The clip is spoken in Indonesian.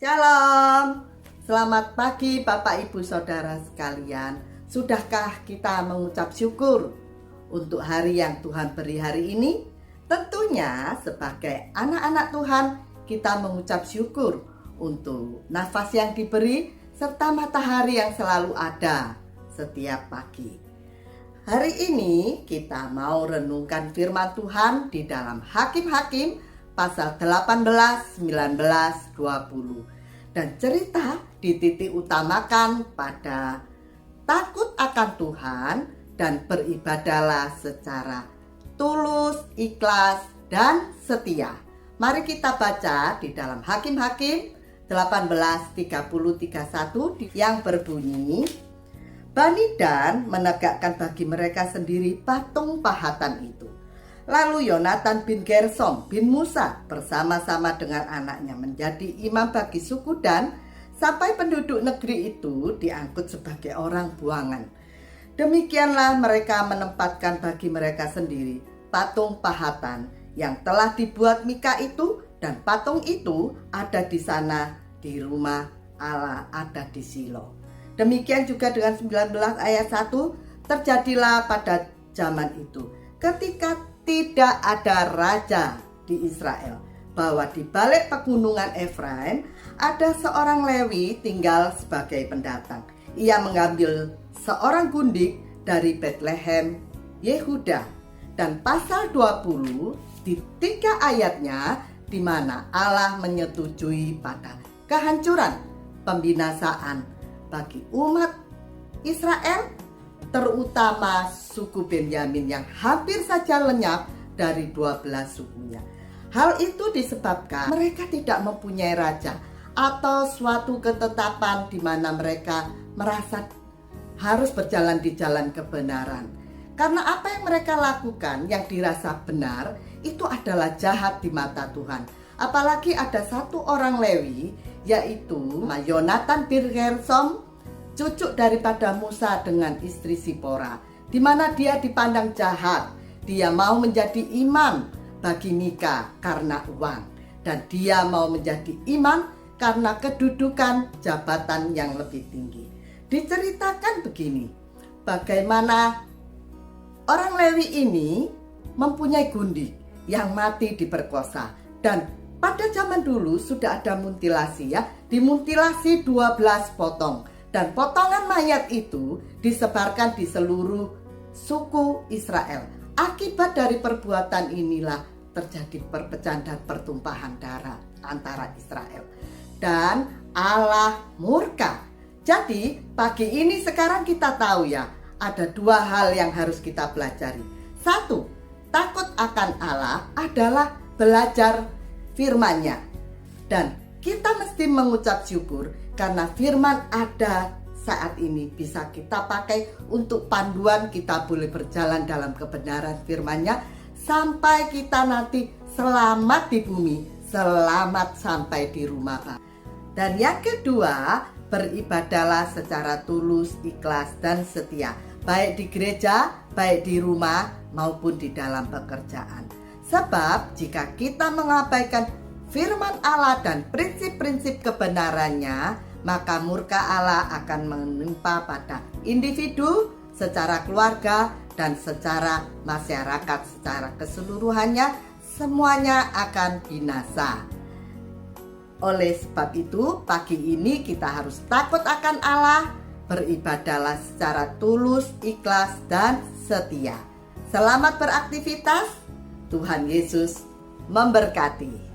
Shalom, selamat pagi Bapak Ibu Saudara sekalian. Sudahkah kita mengucap syukur untuk hari yang Tuhan beri hari ini? Tentunya sebagai anak-anak Tuhan kita mengucap syukur untuk nafas yang diberi serta matahari yang selalu ada setiap pagi. Hari ini kita mau renungkan firman Tuhan di dalam Hakim-Hakim pasal 18, 19, 20. Dan cerita dititik utamakan pada takut akan Tuhan dan beribadahlah secara tulus, ikhlas, dan setia. Mari kita baca di dalam Hakim-Hakim 18, 30-31 yang berbunyi, Bani Dan menegakkan bagi mereka sendiri patung pahatan itu. Lalu Yonatan bin Gersom bin Musa bersama-sama dengan anaknya menjadi imam bagi suku Dan sampai penduduk negeri itu diangkut sebagai orang buangan. Demikianlah mereka menempatkan bagi mereka sendiri patung pahatan yang telah dibuat Mika itu, dan patung itu ada di sana di rumah Allah, ada di Silo. Demikian juga dengan 19 ayat 1, terjadilah pada zaman itu ketika tidak ada raja di Israel, bahwa di balik pegunungan Efraim ada seorang Lewi tinggal sebagai pendatang. Ia mengambil seorang gundik dari Betlehem, Yehuda. Dan pasal 20 di 3 ayatnya di mana Allah menyetujui pada kehancuran, pembinasaan bagi umat Israel, terutama suku Benyamin yang hampir saja lenyap dari 12 sukunya. Hal itu disebabkan mereka tidak mempunyai raja atau suatu ketetapan di mana mereka merasa harus berjalan di jalan kebenaran. Karena apa yang mereka lakukan yang dirasa benar itu adalah jahat di mata Tuhan. Apalagi ada satu orang Lewi, yaitu Yonatan bin Gersom, cucu daripada Musa dengan istri Sipora, di mana dia dipandang jahat. Dia mau menjadi imam bagi Mika karena uang, dan dia mau menjadi imam karena kedudukan jabatan yang lebih tinggi. Diceritakan begini, bagaimana orang Lewi ini mempunyai gundik yang mati diperkosa, dan pada zaman dulu sudah ada mutilasi, ya, dimutilasi 12 potong. Dan potongan mayat itu disebarkan di seluruh suku Israel. Akibat dari perbuatan inilah terjadi perpecahan dan pertumpahan darah antara Israel. Dan Allah murka. Jadi pagi ini sekarang kita tahu, ya, ada 2 hal yang harus kita pelajari. 1, takut akan Allah adalah belajar firman-Nya. Dan kita mesti mengucap syukur karena firman ada saat ini bisa kita pakai untuk panduan. Kita boleh berjalan dalam kebenaran firman-Nya sampai kita nanti selamat di bumi, selamat sampai di rumah Allah. Dan yang kedua, beribadahlah secara tulus, ikhlas, dan setia, baik di gereja, baik di rumah, maupun di dalam pekerjaan. Sebab jika kita mengabaikan firman Allah dan prinsip-prinsip kebenarannya, maka murka Allah akan menimpa pada individu, secara keluarga, dan secara masyarakat secara keseluruhannya. Semuanya akan binasa. Oleh sebab itu, pagi ini kita harus takut akan Allah, beribadahlah secara tulus, ikhlas, dan setia. Selamat beraktivitas. Tuhan Yesus memberkati.